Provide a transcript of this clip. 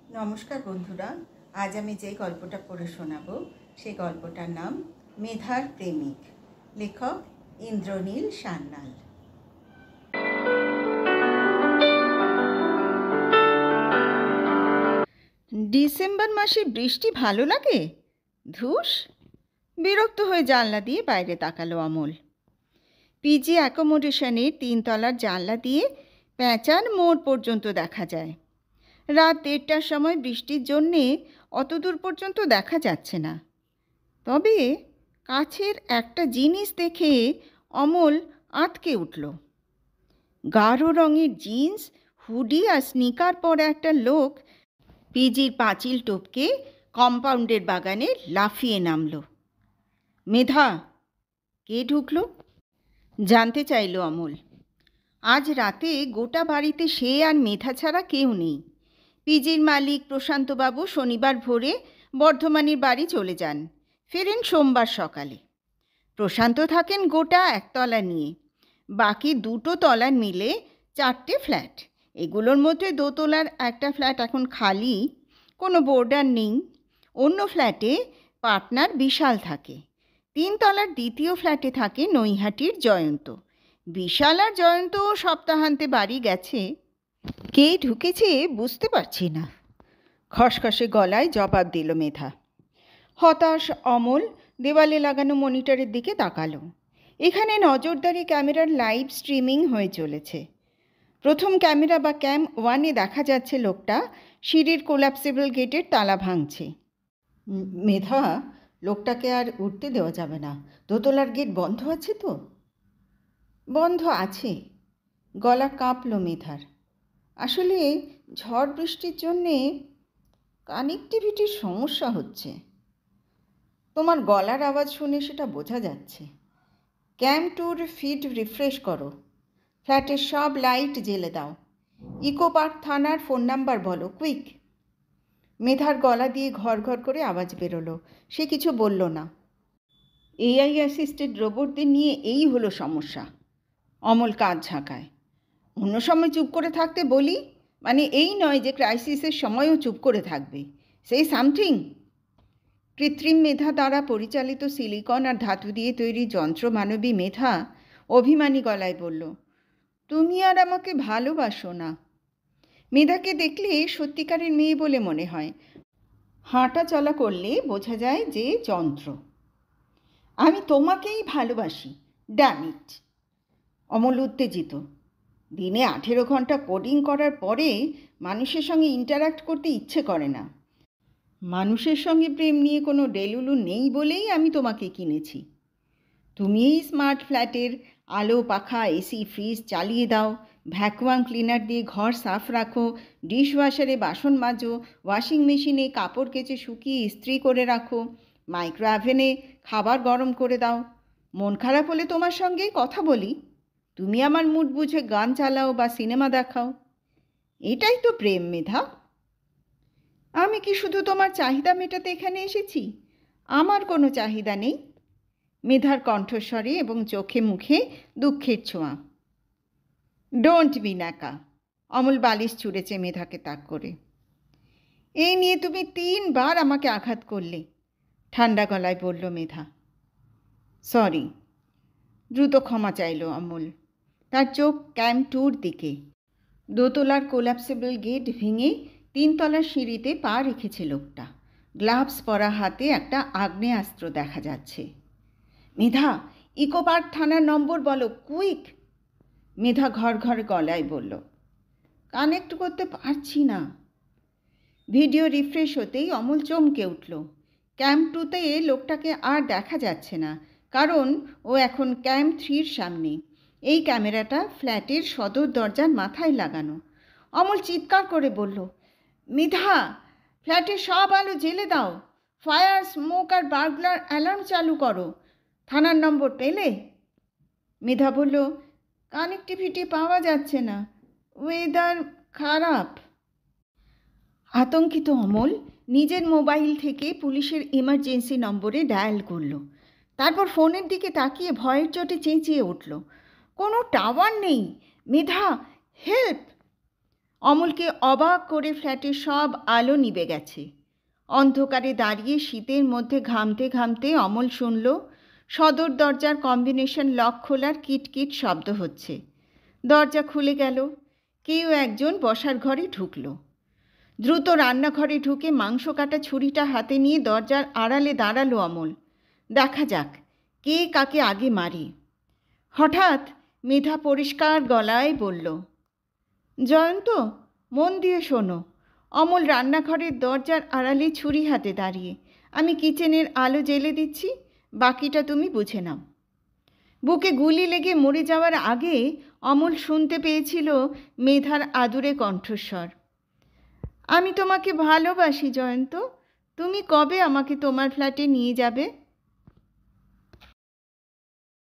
নমস্কার বন্ধুরা, আজ আমি যে গল্পটা পড়ে শোনাবো সেই গল্পটার নাম মেধার প্রেমিক। লেখক ইন্দ্রনীল সান্যাল। ডিসেম্বর মাসে বৃষ্টি ভালো লাগে? ধুস! বিরক্ত হয়ে জানলা দিয়ে বাইরে তাকালো অমল। পিজি অ্যাকোমোডেশনের 3 তলার জানলা দিয়ে প্যাঁচার মোড় পর্যন্ত দেখা যায়। রাত 1:30টার সময় বৃষ্টির জন্যে অত দূর পর্যন্ত দেখা যাচ্ছে না। তবে কাছের একটা জিনিস দেখে অমল আঁতকে উঠল। গাঢ় রঙের জিন্স, হুডি আর স্নিকার পরা একটা লোক পিজির পাঁচিল টপকে কম্পাউন্ডের বাগানে লাফিয়ে নামল। মেধা! কে ঢুকলো জানতে চাইল অমল। আজ রাতে গোটা বাড়িতে সে আর মেধা ছাড়া কেউ নেই। পিজির মালিক প্রশান্তবাবু শনিবার ভোরে বর্ধমানের বাড়ি চলে যান, ফেরেন সোমবার সকালে। প্রশান্ত থাকেন গোটা 1 তলা নিয়ে, বাকি 2 তলা মিলে 4টে ফ্ল্যাট। এগুলোর মধ্যে 2 তলার একটা ফ্ল্যাট এখন খালি, কোনো বোর্ডার নেই। অন্য ফ্ল্যাটে পার্টনার বিশাল থাকে। 3 তলার দ্বিতীয় ফ্ল্যাটে থাকে নৈহাটির জয়ন্ত। বিশাল আর জয়ন্ত সপ্তাহান্তে বাড়ি গেছে। কে ঢুকেছে বুঝতে পারছি না, খসখসে গলায় জবাব দিল মেধা। হতাশ অমল দেওয়ালে লাগানো মনিটরের দিকে তাকালো। এখানে নজরদারি ক্যামেরার লাইভ স্ট্রিমিং হয়ে চলেছে। প্রথম ক্যামেরা বা ক্যাম 1-এ দেখা যাচ্ছে লোকটা সিঁড়ির কোল্যাপসেবল গেটের তালা ভাঙছে। মেধা, লোকটাকে আর উঠতে দেওয়া যাবে না। 2 তলার গেট বন্ধ আছে তো? বন্ধ আছে। গলা কাঁপল মেধার। আসলে ঝড় বৃষ্টির জন্যে কানেক্টিভিটির সমস্যা হচ্ছে। তোমার গলার আওয়াজ শুনে সেটা বোঝা যাচ্ছে। ক্যাম 2-র ফিড রিফ্রেশ করো, ফ্ল্যাটের সব লাইট জ্বেলে দাও, ইকো পার্ক থানার ফোন নাম্বার বলো, কুইক। মেধার গলা দিয়ে ঘর ঘর করে আওয়াজ বেরোলো। সে কিছু বলল না। এআই অ্যাসিস্টেড রোবটদের নিয়ে এই হলো সমস্যা। অমল কাঁধ ঝাঁকায়। অন্য সময় চুপ করে থাকতে বলি, মানে এই নয় যে ক্রাইসিসের সময়ও চুপ করে থাকবে। সেই সামথিং। কৃত্রিম মেধা দ্বারা পরিচালিত সিলিকন আর ধাতু দিয়ে তৈরি যন্ত্রমানবী মেধা অভিমানী গলায় বলল, তুমি আর আমাকে ভালোবাসো না। মেধাকে দেখলে সত্যিকারের মেয়ে বলে মনে হয়। হাঁটা চলা করলে বোঝা যায় যে যন্ত্র। আমি তোমাকেই ভালোবাসি, ড্যাম ইট। অমল উত্তেজিত। দিনে 18 ঘন্টা কোডিং করার পরে মানুষের সঙ্গে ইন্টারাক্ট করতে ইচ্ছে করে না। মানুষের সঙ্গে প্রেম নিয়ে কোনো ডেলুলু নেই বলেই আমি তোমাকে কিনেছি। তুমি এই স্মার্ট ফ্ল্যাটের আলো পাখা এসি ফ্রিজ চালিয়ে দাও, ভ্যাকুয়াম ক্লিনার দিয়ে ঘর সাফ রাখো, ডিশওয়াশারে বাসন মাজো, ওয়াশিং মেশিনে কাপড় কেচে শুকিয়ে ইস্ত্রি করে রাখো, মাইক্রো ওভেনে খাবার গরম করে দাও। মন খারাপ হলে তোমার সঙ্গে কথা বলি, তুমি আমার মুড বুঝে গান চালাও বা সিনেমা দেখাও। এটাই তো প্রেম মেধা। আমি কি শুধু তোমার চাহিদা মেটাতে এখানে এসেছি? আমার কোনো চাহিদা নেই। মেধার কণ্ঠস্বরে এবং চোখে মুখে দুঃখের ছোঁয়া। ডোন্ট বি ন্যাকা। অমল বালিশ ছুঁড়েছে মেধাকে তাক করে। এই নিয়ে তুমি 3 বার আমাকে আঘাত করলে, ঠান্ডা গলায় বলল মেধা। সরি। দ্রুত ক্ষমা চাইল অমল। তার চোখ ক্যাম 2-র দিকে। 2 তলার কোল্যাপসেবল গেট ভেঙে 3 তলার সিঁড়িতে পা রেখেছে লোকটা। গ্লাভস পরা হাতে একটা আগ্নেয়াস্ত্র দেখা যাচ্ছে। মেধা, ইকো পার্ক থানার নম্বর বলো, কুইক। মেধা ঘর ঘর গলায় বলল, কানেক্ট করতে পারছি না। ভিডিও রিফ্রেশ হতেই অমল চমকে উঠল। ক্যাম্প 2-তে লোকটাকে আর দেখা যাচ্ছে না, কারণ ও এখন ক্যাম্প 3-র সামনে। এই ক্যামেরাটা ফ্ল্যাটের সদর দরজার মাথায় লাগানো। অমল চিৎকার করে বলল, মেধা, ফ্ল্যাটের সব আলো জ্বেলে দাও, ফায়ার স্মোক আর বার্গলার অ্যালার্ম চালু করো। থানার নম্বর পেলে? মেধা বলল, কানেক্টিভিটি পাওয়া যাচ্ছে না, ওয়েদার খারাপ। আতঙ্কিত অমল নিজের মোবাইল থেকে পুলিশের ইমার্জেন্সি নম্বরে ডায়াল করল। তারপর ফোনের দিকে তাকিয়ে ভয়ের চোটে চেঁচিয়ে উঠল, কোনো টাওয়ার নেই, মেধা, হেল্প। অমলকে অবাক করে ফ্ল্যাটের সব আলো নিভে গেছে। অন্ধকারে দাঁড়িয়ে শীতের মধ্যে ঘামতে ঘামতে অমল শুনল সদর দরজার কম্বিনেশন লক খোলার কিটকিট শব্দ হচ্ছে। দরজা খুলে গেল। কেউ একজন বসার ঘরে ঢুকল। দ্রুত রান্নাঘরে ঢুকে মাংস কাটা ছুরিটা হাতে নিয়ে দরজার আড়ালে দাঁড়ালো অমল। দেখা যাক কে কাকে আগে মারে। হঠাৎ মেধা পরিষ্কার গলায় বলল, জয়ন্ত, মন দিয়ে শোনো। অমল রান্নাঘরের দরজার আড়ালে ছুরি হাতে দাঁড়িয়ে। আমি কিচেনের আলো জ্বেলে দিচ্ছি, বাকিটা তুমি বুঝে নাও। বুকে গুলি লেগে মরে যাওয়ার আগে অমল শুনতে পেয়েছিল মেধার আদুরে কণ্ঠস্বর। আমি তোমাকে ভালোবাসি জয়ন্ত, তুমি কবে আমাকে তোমার ফ্ল্যাটে নিয়ে যাবে?